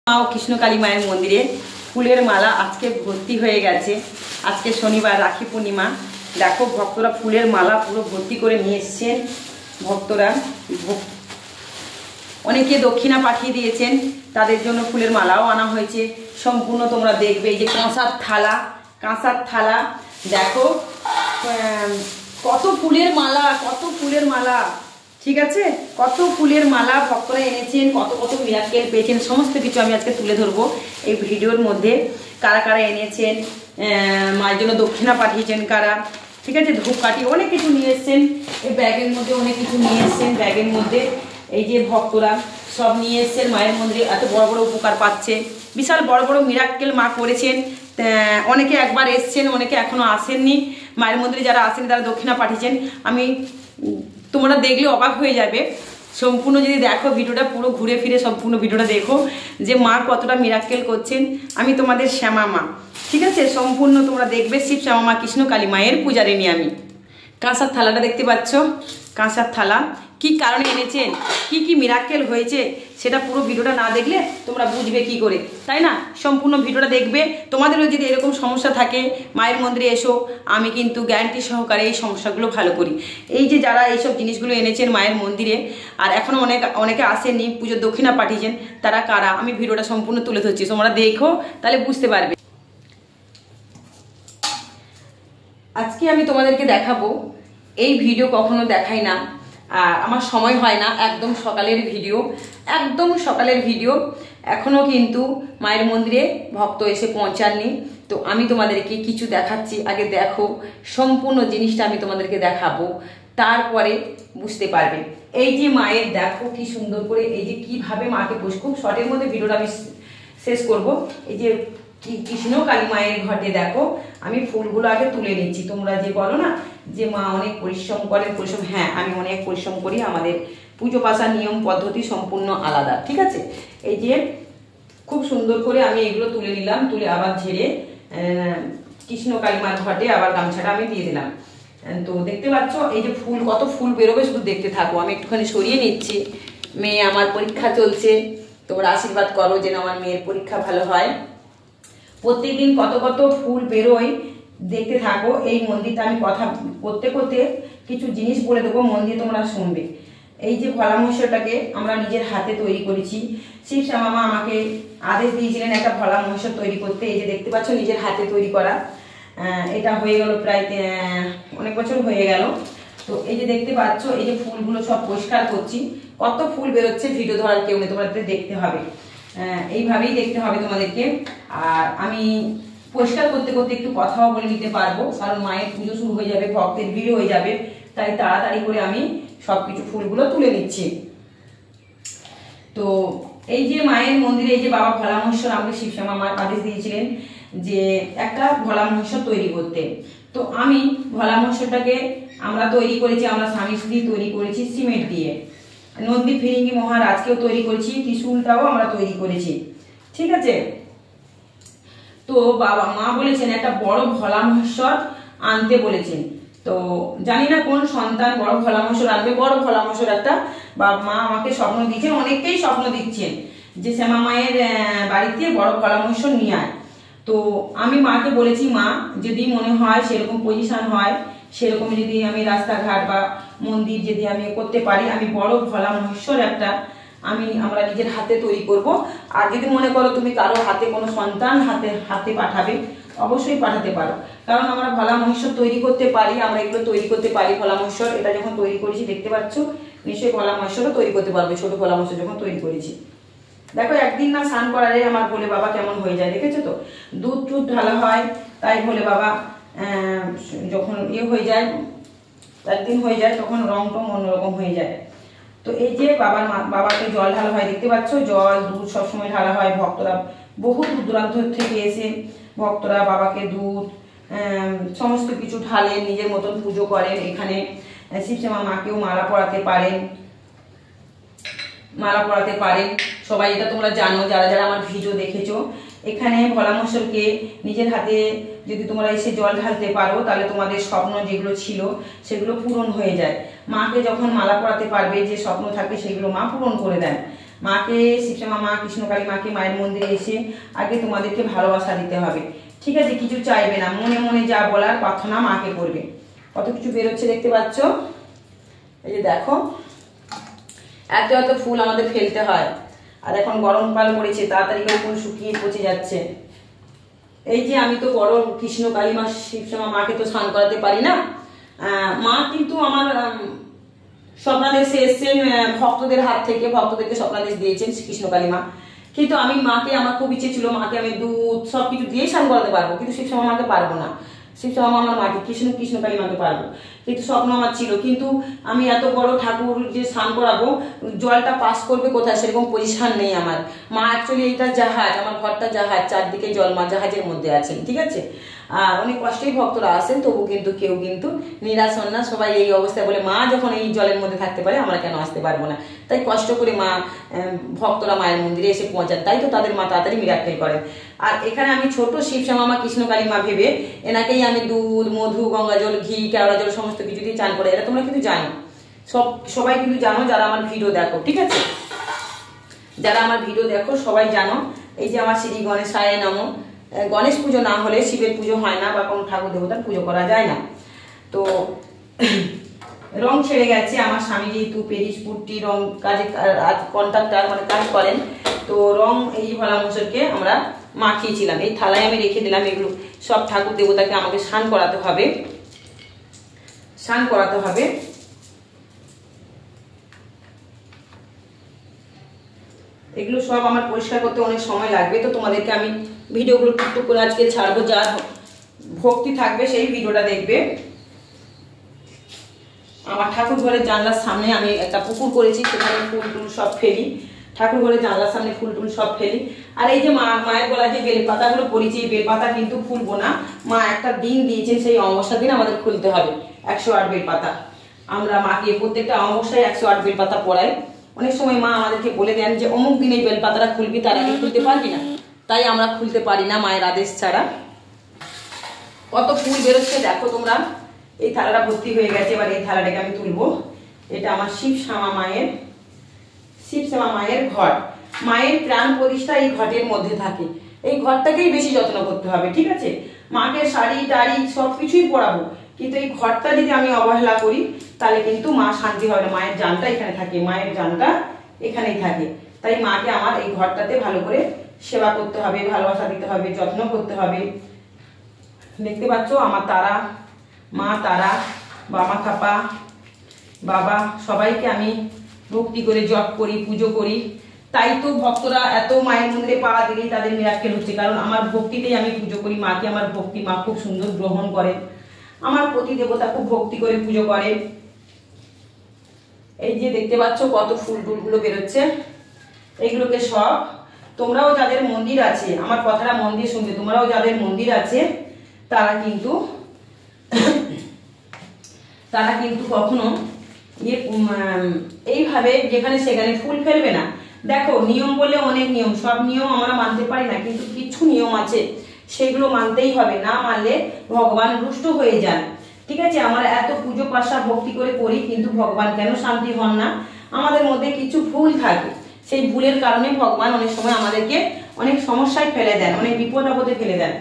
মা ও কৃষ্ণকালী মায়ের মন্দিরে ফুলের মালা আজকে ভর্তি হয়ে গেছে। আজকে শনিবার রাখি পূর্ণিমা। দেখো ভক্তরা ফুলের মালা পুরো ভর্তি করে নিয়ে এসছেন। ভক্তরা অনেকে দক্ষিণা পাঠিয়ে দিয়েছেন, তাদের জন্য ফুলের মালাও আনা হয়েছে। সম্পূর্ণ তোমরা দেখবে এই যে কাঁসার থালা দেখো কত ফুলের মালা, ঠিক আছে, কত ফুলের মালা ভক্তরা এনেছেন, কত মিরাক্কেল পেয়েছেন, সমস্ত কিছু আমি আজকে তুলে ধরবো এই ভিডিওর মধ্যে। কারা কারা এনেছেন, মায়ের জন্য দক্ষিণা পাঠিয়েছেন কারা, ঠিক আছে, ধূপকাঠি অনেক কিছু নিয়ে এসছেন। এই ব্যাগের মধ্যে অনেক কিছু নিয়ে এসছেন। ব্যাগের মধ্যে এই যে ভক্তরা সব নিয়ে এসছেন। মায়ের মন্দিরে এত বড় বড় উপকার পাচ্ছে, বিশাল বড় বড় মিরাক্কেল মা করেছেন। অনেকে একবার এসছেন, অনেকে এখনো আসেননি। মায়ের মন্দিরে যারা আসেন তারা দক্ষিণা পাঠিয়েছেন। তোমরা দেখলে অবাক হয়ে যাবে। সম্পূর্ণ যদি দেখো ভিডিওটা, পুরো ঘুরে ফিরে সম্পূর্ণ ভিডিওটা দেখো যে মা কতটা মিরাক্কেল করছেন। আমি তোমাদের শ্যামা মা, ঠিক আছে, সম্পূর্ণ তোমরা দেখবে। শিব শ্যামা মা কৃষ্ণকালী মায়ের পূজারিনী আমি। কাঁসার থালাটা দেখতে পাচ্ছ, কাঁসার থালা কি কারণে এনেছেন, কি মিরাক্কেল হয়েছে, সেটা পুরো ভিডিওটা না দেখলে তোমরা বুঝবে কি করে, তাই না? সম্পূর্ণ ভিডিওটা দেখবে। তোমাদেরও যদি এরকম সমস্যা থাকে মায়ের মন্দিরে এসো, আমি কিন্তু গ্যারান্টি সহকারে এই সমস্যাগুলো ভালো করি। এই যে যারা এইসব জিনিসগুলো এনেছেন মায়ের মন্দিরে আর এখনও অনেকে আসেননি, পুজোর দক্ষিণা পাঠিয়েছেন, তারা কারা আমি ভিডিওটা সম্পূর্ণ তুলে ধরছি। তোমরা দেখো, তাহলে বুঝতে পারবে। আজকে আমি তোমাদেরকে দেখাবো, এই ভিডিও কখনো দেখাই না আর আমার সময় হয় না, একদম সকালের ভিডিও। এখনো কিন্তু মায়ের মন্দিরে ভক্ত এসে পৌঁছাননি, তো আমি তোমাদেরকে কিছু দেখাচ্ছি। আগে দেখো, সম্পূর্ণ জিনিসটা আমি তোমাদেরকে দেখাবো, তারপরে বুঝতে পারবে। এই যে মায়ের দেখো কি সুন্দর করে, এই যে কিভাবে মাকে খুব শর্টের মধ্যে ভিডিওটা আমি শেষ করব। এই যে কৃষ্ণকালী মায়ের ঘটে দেখো, আমি ফুলগুলো আগে তুলে নিচ্ছি। তোমরা যে বলো না যে মা অনেক পরিশ্রম করেন, হ্যাঁ, আমি অনেক পরিশ্রম করি। আমাদের পুজো পাশার নিয়ম পদ্ধতি সম্পূর্ণ আলাদা, ঠিক আছে। এই যে খুব সুন্দর করে আমি এগুলো তুলে নিলাম, তুলে আবার ঝেড়ে কৃষ্ণকালী মার ঘটে আবার গামছাটা আমি দিয়ে দিলাম। তো দেখতে পাচ্ছ এই যে ফুল, কত ফুল বেরোবে, শুধু দেখতে থাকো। আমি একটুখানি সরিয়ে নিচ্ছি। মেয়ে আমার পরীক্ষা চলছে, তোমরা আশীর্বাদ করো যেন আমার মেয়ের পরীক্ষা ভালো হয়। প্রত্যেকদিন কত ফুল বেরোয়, দেখতে থাকো। এই মন্দিরটা আমি কথা করতে কিছু জিনিস বলে দেবো, মন দিয়ে তোমরা শুনবে। এই যে ভোলা মহিষটাকে আমরা নিজের হাতে তৈরি করেছি। শিব শ্যামা মা আমাকে আদেশ দিয়েছিলেন একটা ভোলা মহিষ তৈরি করতে। এই যে দেখতে পাচ্ছ নিজের হাতে তৈরি করা, এটা হয়ে গেল প্রায় অনেক বছর হয়ে গেল। তো এই যে দেখতে পাচ্ছ, এই যে ফুলগুলো সব পরিষ্কার করছি। কত ফুল বেরোচ্ছে, ভিডিও ধরার কেউ নেই, তোমাদের দেখতে হবে, এইভাবেই দেখতে হবে তোমাদেরকে। আর আমি পরিষ্কার করতে একটু কথাও বলে নিতে পারবো, কারণ মায়ের পুজো শুরু হয়ে যাবে, ভক্তের ভিড় হয়ে যাবে, তাই তাড়াতাড়ি করে আমি সবকিছু ফুলগুলো তুলে নিচ্ছি। তো এই যে মায়ের মন্দিরে এই যে বাবা ভোলা মহেশ্বর আমাকে শিব শ্যামা মা আদেশ দিয়েছিলেন যে একটা ভোলা মহেশ্বর তৈরি করতে। তো আমি ভোলা মহেশ্বরটাকে আমরা তৈরি করেছি, আমরা স্বামী স্ত্রী তৈরি করেছি সিমেন্ট দিয়ে। নন্দী ফিরিঙ্গি মহারাজকেও তৈরি করেছি, ত্রিশূলটাও আমরা তৈরি করেছি, ঠিক আছে। তো বাবা মা বলেছেন একটা বড় ভোলা মহেশ্বর আনতে বলেছেন। তো জানি না কোন সন্তান বড় ভোলা মহেশ্বর আনবে। বড় ভোলা মহেশ্বর একটা বাবা মা আমাকে স্বপ্ন দিচ্ছেন, অনেককেই স্বপ্ন দিচ্ছেন যে শ্যামা মায়ের বাড়িতে বড় ভোলা মহেশ্বর নিয়ে আয়। তো আমি মাকে বলেছি, মা যদি মনে হয় সেরকম পজিশন হয়, সেরকম যদি আমি রাস্তাঘাট বা মন্দির যদি আমি করতে পারি, আমি বড় ভোলা মহেশ্বর একটা আমরা নিজের হাতে তৈরি করব। আর যদি মনে করো তুমি কারো হাতে কোনো সন্তান হাতে পাঠাবে, অবশ্যই পাঠাতে পারো, কারণ আমরা ভোলা মহেশ্বর তৈরি করতে পারি, আমরা এগুলো তৈরি করতে পারি। ভোলা মহেশ্বর এটা যখন তৈরি করেছি দেখতে পাচ্ছ, নিশ্চয়ই ভোলা মহেশ্বরও তৈরি করতে পারবে। ছোট ভোলা মহেশ্বর যখন তৈরি করেছি, দেখো একদিন না স্নান করালে আমার ভোলে বাবা কেমন হয়ে যায়, দেখেছো তো, দুধ ঢালা হয়, তাই ভোলে বাবা যখন হয়ে যায়, একদিন হয়ে যায়, তখন রং টং অন্যরকম হয়ে যায়। তো এই যে বাবাকে জল ঢালা হয়, দেখতে পাচ্ছ, জল দুধ সবসময় ঢালা হয়। ভক্তরা বহু দূর দূরান্ত থেকে এসে ভক্তরা বাবাকে দুধ সমস্ত কিছু ঢালেন, নিজের মতন পুজো করেন। এখানে শিব শ্যামা মাকেও মালা পরাতে পারেন সবাই, এটা তোমরা জানো যারা যারা আমার ভিডিও দেখেছো। এখানে ভোলা মহেশ্বরকে নিজের হাতে যদি তোমরা এসে জল ঢালতে পারো, তাহলে তোমাদের স্বপ্ন যেগুলো ছিল সেগুলো পূরণ হয়ে যায়। মাকে যখন মালা পরাতে পারবে, যে স্বপ্ন থাকে সেগুলো মা পূরণ করে দেন। মাকে শিবশ্যামা মা কৃষ্ণকালী মাকে মায়ের মন্দিরে এসে আগে তোমাদেরকে ভালোবাসা দিতে হবে, ঠিক আছে? কিছু চাইবে না, মনে মনে যা বলার প্রার্থনা মাকে করবে। কত কিছু বেরোচ্ছে দেখতে পাচ্ছ, এই যে দেখো, এত এত ফুল আমাদের ফেলতে হয়। আর এখন গরমকাল পড়েছে, তাড়াতাড়ি করে ফুল শুকিয়ে পচে যাচ্ছে। এই যে আমি তো বড় কৃষ্ণকালী মা শিবশ্যামা মাকে তো স্নান করাতে পারি না। মা কিন্তু আমার স্বপ্নাদেশে এসছেন ভক্তদের হাত থেকে, ভক্তদেরকে স্বপ্নাদেশ দিয়েছেন কৃষ্ণকালী মা। কিন্তু আমি মাকে, আমার খুব ইচ্ছে ছিল মাকে আমি দুধ সব কিছু দিয়েই স্নান করাতে পারবো, কিন্তু শিবশ্যামা মাকে পারবো না। শিবশ্যামা মা আমার মাকে, কৃষ্ণকালী মাকে পারবো, কিন্তু স্বপ্ন আমার ছিল। কিন্তু আমি এত বড় ঠাকুর যে স্নান করাবো, জলটা পাস করবে কোথায় সেরকম পজিশন নেই আমার। মা অ্যাকচুয়ালি এইটা জাহাজ, আমার ঘরটা জাহাজ, চারদিকে জল, মা জাহাজের মধ্যে আছেন, ঠিক আছে? আর অনেক কষ্টেই ভক্তরা আসেন, তবু কিন্তু কেউ কিন্তু নিরাশ হন না, সবাই এই অবস্থায় বলে মা যখন এই জলের মধ্যে থাকতে পারে আমরা কেন আসতে পারবো না। তাই কষ্ট করে মা ভক্তরা মায়ের মন্দিরে এসে পৌঁছান, তাই তো তাদের মা তাড়াতাড়ি মিরাক্কেল করেন। আর এখানে আমি ছোট শিবশ্যামা মা কৃষ্ণকালী মা ভেবে এনাকেই আমি দুধ, মধু, গঙ্গা জল, ঘি, কেওড়া জল সমস্ত কিছু দিয়ে চান করে। এটা তোমরা কিন্তু জানো, সবাই কিন্তু জানো যারা আমার ভিডিও দেখো, ঠিক আছে? যারা আমার ভিডিও দেখো সবাই জানো। এই যে আমার শ্রী গণেশায় নমঃ, গণেশ পুজো না হলে শিবের পুজো হয় না বা কোনো ঠাকুর দেবতার পুজো করা যায় না। তো রং ছেড়ে গেছে, আমার স্বামী যেহেতু পেরিস পুট্টি রং কাজে কন্ট্রাক্টর, মানে কাজ করেন, তো রং এই ভোলা মশাইকে আমরা মাখিয়েছিলাম। এই থালায় আমি রেখে দিলাম। এগুলো সব ঠাকুর দেবতাকে আমাকে স্নান করাতে হবে, স্নান করাতে হবে। এগুলো সব আমার পরিষ্কার করতে অনেক সময় লাগবে, তো তোমাদেরকে আমি ভিডিওগুলো টুকটুক করে আজকে ছাড়বো। যার ভক্তি থাকবে সেই ভিডিওটা দেখবে। আমার ঠাকুর ঘরের জানলার সামনে আমি একটা পুকুর করেছি, সেখানে ফুল টুল সব ফেলি, ঠাকুর ঘরের জানলার সামনে ফুল টুল সব ফেলি। আর এই যে মায়ের গলায় যে বেলপাতাগুলো পড়েছি, এই বেলপাতা কিন্তু খুলবো না, মা একটা দিন দিয়েছেন, সেই অমাবস্যার দিন আমাদের খুলতে হবে 108 বেলপাতা। আমরা মাকে প্রত্যেকটা অমাবস্যায় 108 বেলপাতা পড়াই। অনেক সময় মা আমাদেরকে বলে দেন যে অমুক দিন এই বেলপাতাটা খুলবি, তার আগে খুলতে পারবি না, তাই আমরা খুলতে পারি না মায়ের আদেশ ছাড়া। কত ফুল বেরোচ্ছে দেখো তোমরা। এই থালাটা ভর্তি হয়ে গেছে, এবার এই থালাটাকে আমি তুলবো। এটা আমার শিবশ্যামা মায়ের ঘট, মায়ের প্রাণ প্রতিষ্ঠা এই ঘটের মধ্যে থাকে। এই ঘরটাকেই বেশি যত্ন করতে হবে, ঠিক আছে? মাকে শাড়ি টাড়ি সব কিছুই পরাবো, কিন্তু এই ঘরটা যদি আমি অবহেলা করি তাহলে কিন্তু মা শান্তি হবে না। মায়ের জানটা এখানে থাকে, মায়ের জানটা এখানেই থাকে। তাই মাকে আমার এই ঘরটাতে ভালো করে সেবা করতে হবে, ভালোবাসা দিতে হবে, যত্ন করতে হবে। দেখতে পাচ্ছ আমার তারা, মা তারা, বাবা খাপা, বাবা সবাইকে আমি ভক্তি করে জপ করি, পুজো করি। তাই তো ভক্তরা এত মায়ের মন্দিরে পা দিলেই তাদের মিরাক্কেল হচ্ছে, কারণ আমার ভক্তিতেই আমি পুজো করি মাকে। আমার ভক্তি মা খুব সুন্দর গ্রহণ করে, আমার প্রতি দেবতা খুব ভক্তি করে পুজো করে। এই যে দেখতে পাচ্ছ কত ফুল টুলগুলো বেরোচ্ছে, এইগুলোকে সব তোমরাও যাদের মন্দির আছে, আমার কথাটা মন দিয়ে শুনবে, তোমরাও যাদের মন্দির আছে তারা কিন্তু কখনো এইভাবে যেখানে সেখানে ফুল ফেলবে না। দেখো নিয়ম বলে অনেক নিয়ম, সব নিয়ম আমরা মানতে পারি না, কিন্তু কিছু নিয়ম আছে সেগুলো মানতেই হবে, না মানলে ভগবান রুষ্ট হয়ে যান, ঠিক আছে? আমরা এত পুজো পাশা ভক্তি করে করি, কিন্তু ভগবান কেন শান্তি হন না? আমাদের মধ্যে কিছু ভুল থাকে, সেই ভুলের কারণে ভগবান অনেক সময় আমাদেরকে অনেক সমস্যায় ফেলে দেন, অনেক বিপদ আপদে ফেলে দেন।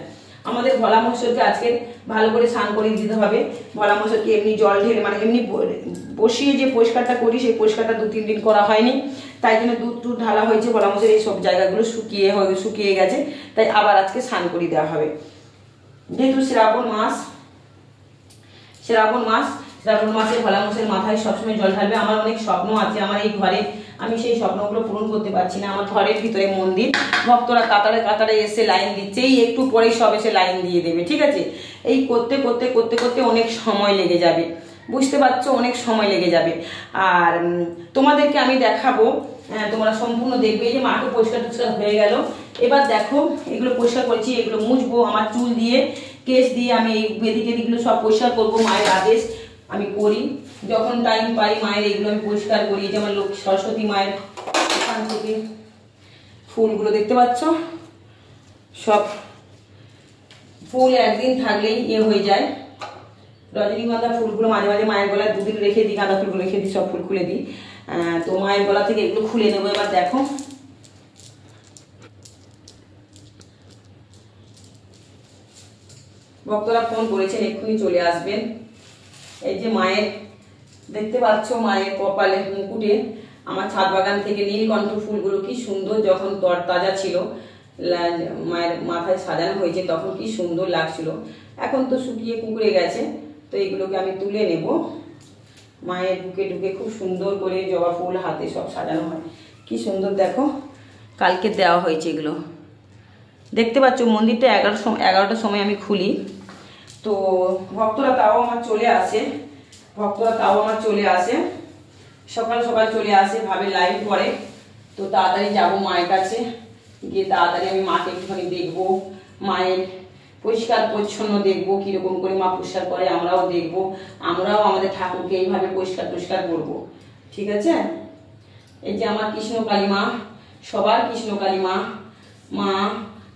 আমাদের ভোলা মশাইকে আজকে ভালো করে স্নান করে দিতে হবে। ভোলা মশাইকে এমনি জল ঢেলে, মানে এমনি বসিয়ে যে পরিষ্কারটা করি সেই পরিষ্কারটা 2-3 দিন করা হয়নি, তাই জন্য দুধ টুধ ঢালা হয়েছে, ভোলা মশাইয়ের এই সব জায়গাগুলো শুকিয়ে গেছে, তাই আবার আজকে স্নান করে দেওয়া হবে। যেহেতু শ্রাবণ মাসে ভোলা মশাইয়ের মাথায় সবসময় জল ঢালবে। আমার অনেক স্বপ্ন আছে আমার এই ঘরে, আমি সেই স্বপ্নগুলো পূরণ করতে পারছি না। আমার ঘরের ভিতরে মন্দির, ভক্তরা কাতারে কাতারে এসে লাইন দিচ্ছে, এই একটু পরেই সব এসে লাইন দিয়ে দেবে, ঠিক আছে? এই করতে করতে করতে করতে অনেক সময় লেগে যাবে, বুঝতে পারছো? অনেক সময় লেগে যাবে। আর তোমাদেরকে আমি দেখাবো, তোমরা সম্পূর্ণ দেখবে। এই যে মাকে পরিষ্কার হয়ে গেল, এবার দেখো এগুলো পরিষ্কার করেছি, এগুলো মুছবো। আমার চুল দিয়ে কেশ দিয়ে আমি এই বেদি টেদিগুলো সব পরিষ্কার করবো, মায়ের আদেশ আমি করি, যখন টাইম পাই মায়ের এগুলো আমি পরিষ্কার করি। যেমন লক্ষ্মী সরস্বতী মায়ের এখান থেকে ফুলগুলো দেখতে পাচ্ছ, সব ফুল একদিন থাকলেই হয়ে যায়। রজনীগন্ধা ফুলগুলো মাঝে মাঝে মায়ের গলায় 2 দিন রেখে দিই, গাঁদা ফুলগুলো রেখে দিই, সব ফুল খুলে দিই। তো মায়ের গলা থেকে এগুলো খুলে নেবো। এবার দেখো ভক্তরা ফোন করেছেন, এক্ষুনি চলে আসবেন। এই যে মায়ের দেখতে পাচ্ছ, মায়ের কপালে মুকুটে আমার ছাদ বাগান থেকে নীলকণ্ঠ ফুলগুলো কি সুন্দর, যখন তরতাজা ছিল মায়ের মাথায় সাজানো হয়েছে তখন কি সুন্দর লাগছিল। এখন তো শুকিয়ে কুঁকড়ে গেছে, তো এগুলোকে আমি তুলে নেব। মায়ের বুকে ঢুকে খুব সুন্দর করে জবা ফুল হাতে সব সাজানো হয়, কি সুন্দর দেখো। কালকে দেওয়া হয়েছে এগুলো, দেখতে পাচ্ছ। মন্দিরটা 11টার সময় আমি খুলি, তো ভক্তরা তাও আমার চলে আসে, সকাল সকাল চলে আসে, ভাবে লাইভ করে। তো তাড়াতাড়ি যাবো মায়ের কাছে, গিয়ে তাড়াতাড়ি আমি মাকে একটুখানি দেখবো, মায়ের পরিষ্কার পরিচ্ছন্ন দেখবো, কিরকম করে মা পরিষ্কার করে আমরাও দেখবো, আমরাও আমাদের ঠাকুরকে এইভাবে পরিষ্কার করবো, ঠিক আছে। এই যে আমার কৃষ্ণকালী মা, সবার কৃষ্ণকালী মা,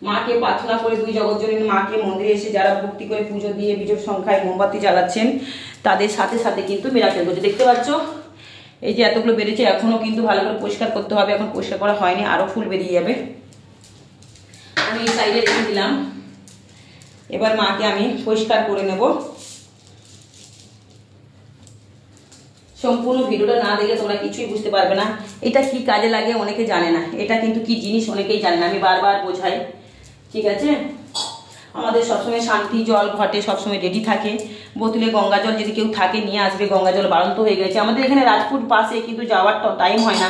মাকে প্রার্থনা করে, দুই জগৎজননী মাকে মন্দিরে এসে যারা ভক্তি করে পুজো দিয়ে বিজোড় সংখ্যায় মোমবাতি জ্বালাচ্ছেন, তাদের সাথে সাথে কিন্তু মিরাকেল করছে। দেখতে পাচ্ছ এই যে এতগুলো বেরিয়েছে, এখনো কিন্তু ভালো করে পরিষ্কার করতে হবে, এখন পরিষ্কার করা হয়নি, আরো ফুল বেরিয়ে যাবে। আমি এই সাইডে রেখে দিলাম, এবার মাকে আমি পরিষ্কার করে নেব। সম্পূর্ণ ভিডিওটা না দেখলে তোমরা কিছুই বুঝতে পারবে না, এটা কি কাজে লাগে অনেকে জানে না, এটা কিন্তু কি জিনিস অনেকেই জানে না, আমি বারবার বোঝাই, ঠিক আছে। আমাদের সবসময় শান্তি জল ঘটে, সবসময় রেডি থাকে, বোতলে গঙ্গা জল যদি কেউ থাকে নিয়ে আসবে, গঙ্গা জল বাড়ন্ত হয়ে গেছে। আমাদের এখানে রাজপুর পাশে, কিন্তু যাওয়ার টাইম হয় না,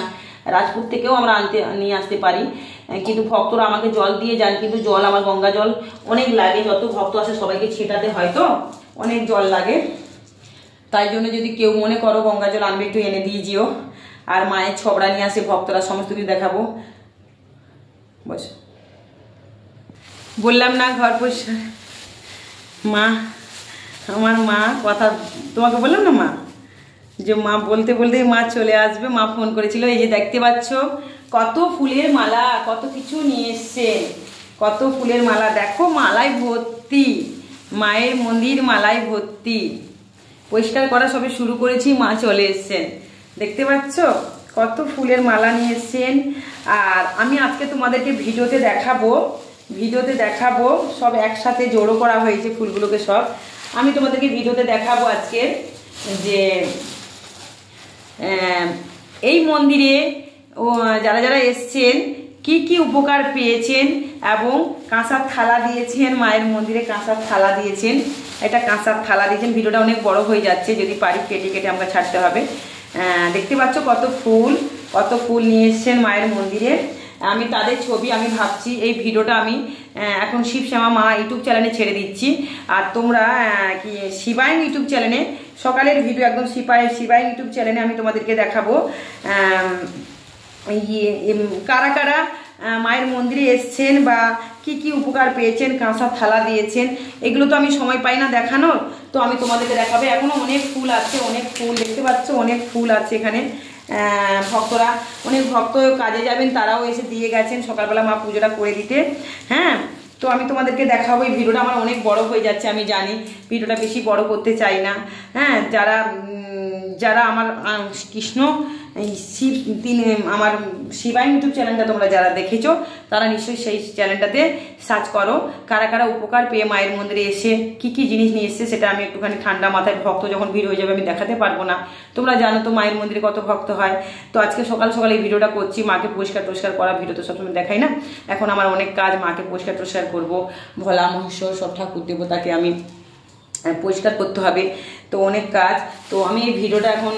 রাজপুর থেকেও আমরা নিয়ে আসতে পারি, কিন্তু ভক্তরা আমাকে জল দিয়ে যান, কিন্তু জল আমার গঙ্গা জল অনেক লাগে, যত ভক্ত আসে সবাইকে ছেটাতে হয়, তো অনেক জল লাগে। তাই জন্য যদি কেউ মনে করো গঙ্গা জল আনবে, একটু এনে দিয়ে যেও। আর মায়ের ছবড়া নিয়ে আসে ভক্তরা, সমস্ত কিছু দেখাবো। বস বললাম না ঘর পরিষ্কার, মা আমার মা কথা তোমাকে বললাম না মা, যে মা বলতে বলতে মা চলে আসবে। মা ফোন করেছিল, এই যে দেখতে পাচ্ছ কত ফুলের মালা, কত কিছু নিয়ে এসছে, কত ফুলের মালা দেখো, মালায় ভর্তি, মায়ের মন্দির মালায় ভর্তি। পরিষ্কার করা সবে শুরু করেছি, মা চলে এসছেন, দেখতে পাচ্ছ কত ফুলের মালা নিয়ে এসছেন। আর আমি আজকে তোমাদেরকে ভিডিওতে দেখাবো, সব একসাথে জড়ো করা হয়েছে ফুলগুলোকে, সব আমি তোমাদেরকে ভিডিওতে দেখাবো আজকে, যে এই মন্দিরে যারা যারা এসছেন কি কি উপকার পেয়েছেন, এবং কাঁসার থালা দিয়েছেন, মায়ের মন্দিরে কাঁসার থালা দিয়েছেন, এটা কাঁসার থালা দিয়েছেন। ভিডিওটা অনেক বড় হয়ে যাচ্ছে, যদি পারি কেটে কেটে আমরা ছাড়তে হবে। দেখতে পাচ্ছ কত ফুল নিয়ে এসছেন মায়ের মন্দিরে। আমি তাদের ছবি, আমি ভাবছি এই ভিডিওটা আমি এখন শিবশ্যামা মা ইউটিউব চ্যানেলে ছেড়ে দিচ্ছি, আর তোমরা কি শিবায়ন ইউটিউব চ্যানেলে সকালের ভিডিও একদম শিবায়ন ইউটিউব চ্যানেলে আমি তোমাদেরকে দেখাবো কারা কারা মায়ের মন্দিরে এসছেন বা কি কি উপকার পেয়েছেন, কাঁসার থালা দিয়েছেন, এগুলো তো আমি সময় পাই না দেখানোর, তো আমি তোমাদেরকে দেখাবো। এখনো অনেক ফুল আছে, অনেক ফুল দেখতে পাচ্ছ, অনেক ফুল আছে এখানে। ভক্তরা, অনেক ভক্ত কাজে যাবেন, তারাও এসে দিয়ে গেছেন সকালবেলা মা পুজোটা করে দিতে। হ্যাঁ, তো আমি তোমাদেরকে দেখাবো। এই ভিডিওটা আমার অনেক বড় হয়ে যাচ্ছে, আমি জানি, ভিডিওটা বেশি বড় করতে চাই না। হ্যাঁ, যারা আমার কৃষ্ণ আমার শিবায়ন ইউটিউব চ্যানেলটা তোমরা যারা দেখেছো, তারা নিশ্চয়ই সেই চ্যানেলটাতে সার্চ করো কারা কারা উপকার পেয়ে মায়ের মন্দিরে এসে কি কি জিনিস নিয়ে এসছে। সেটা আমি একটুখানি ঠান্ডা মাথায়, ভক্ত যখন ভিড় হয়ে যাবে আমি দেখাতে পারবো না, তোমরা জানো তো মায়ের মন্দিরে কত ভক্ত হয়। তো আজকে সকাল সকাল এই ভিডিওটা করছি, মাকে পরিষ্কার করা, ভিডিও তো সবসময় দেখাই না, এখন আমার অনেক কাজ, মাকে পরিষ্কার করবো, ভোলা মহেশ্বর সব ঠাকুর দেবতাকে আমি পরিষ্কার করতে হবে, তো অনেক কাজ। তো আমি এই ভিডিওটা এখন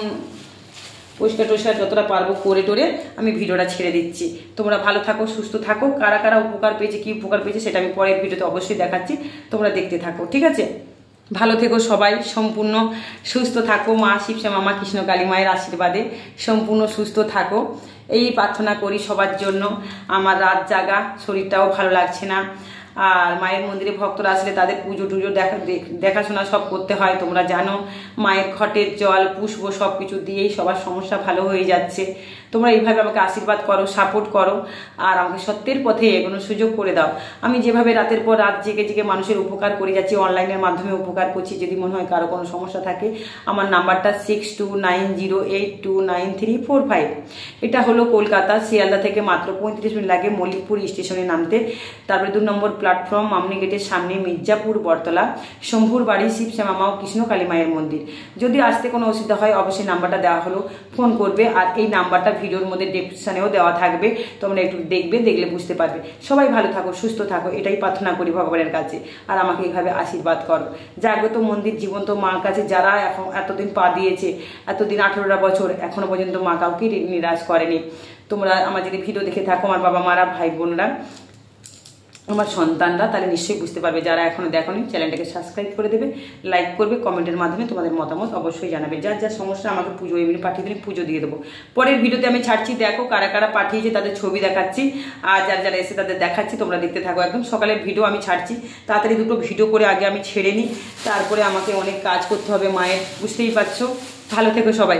পরিষ্কার যতটা পারবো করে টোরে আমি ভিডিওটা ছেড়ে দিচ্ছি। তোমরা ভালো থাকো, সুস্থ থাকো, কারা কারা উপকার পেয়েছে, কি উপকার পেয়েছে সেটা আমি পরের ভিডিওতে অবশ্যই দেখাচ্ছি, তোমরা দেখতে থাকো, ঠিক আছে। ভালো থেকো সবাই, সম্পূর্ণ সুস্থ থাকো, মা শিবশ্যামা মা কৃষ্ণকালী মায়ের আশীর্বাদে সম্পূর্ণ সুস্থ থাকো, এই প্রার্থনা করি সবার জন্য। আমার রাত জাগা, শরীরটাও ভালো লাগছে না, আর মায়ের মন্দিরে ভক্তরা আসলে তাদের পুজো টুজো দেখাশোনা সব করতে হয়, তোমরা জানো। মায়ের ঘটের জল পুষ্প সব কিছু দিয়েই সবার সমস্যা ভালো হয়ে যাচ্ছে, তোমরা এইভাবে আমাকে আশীর্বাদ করো, সাপোর্ট করো, আর আমাকে সত্যের পথে এগোনোর সুযোগ করে দাও। আমি যেভাবে রাতের পর রাত জেগে জেগে মানুষের উপকার করে যাচ্ছি, অনলাইনের মাধ্যমে উপকার করছি, যদি মনে হয় কারো কোনো সমস্যা থাকে, আমার নাম্বারটা 6290829345। এটা হলো কলকাতা, শিয়ালদা থেকে মাত্র 35 মিনিট লাগে মল্লিকপুর স্টেশনে নামতে। তারপরে 2 নম্বর প্ল্যাটফর্ম, মামনি গেটের সামনে, মির্জাপুর বটতলা, শম্ভুর বাড়ি, শিবশ্যামা মা ও কৃষ্ণকালী মায়ের মন্দির। যদি আসতে কোনো অসুবিধা হয় অবশ্যই নাম্বারটা দেওয়া হলো, ফোন করবে। আর এই নাম্বারটা ভিডিওর মধ্যে ডেসক্রিপশনেও দেওয়া থাকবে, তোমরা একটু দেখবে, দেখলে বুঝতে পারবে। সবাই ভালো থাকো, সুস্থ থাকো, এটাই প্রার্থনা করি ভগবানের কাছে। আর আমাকে এইভাবে আশীর্বাদ করো। জাগ্রত মন্দির, জীবন্ত মার কাছে যারা এখন এতদিন পা দিয়েছে, এতদিন 18টা বছর, এখনো পর্যন্ত মা কাউকে নিরাশ করেনি। তোমরা আমার যদি ভিডিও দেখে থাকো, আমার বাবা মারা, ভাই বোনরা, আমার সন্তানরা, তাহলে নিশ্চয়ই বুঝতে পারবে। যারা এখনো দেখোনি চ্যানেলটাকে সাবস্ক্রাইব করে দেবে, লাইক করবে, কমেন্টের মাধ্যমে তোমাদের মতামত অবশ্যই জানাবে। যার যার সমস্যা আমাকে পুজো এমনি পাঠিয়ে দিলে পুজো দিয়ে দেবো। পরের ভিডিওতে আমি ছাড়ছি, দেখো কারা কারা পাঠিয়েছে তাদের ছবি দেখাচ্ছি, আর যারা যারা এসে তাদের দেখাচ্ছি, তোমরা দেখতে থাকো। একদম সকালের ভিডিও আমি ছাড়ছি, তাড়াতাড়ি দুটো ভিডিও করে আগে আমি ছেড়ে নিই, তারপরে আমাকে অনেক কাজ করতে হবে মায়ের, বুঝতেই পারছো। ভালো থেকো সবাই।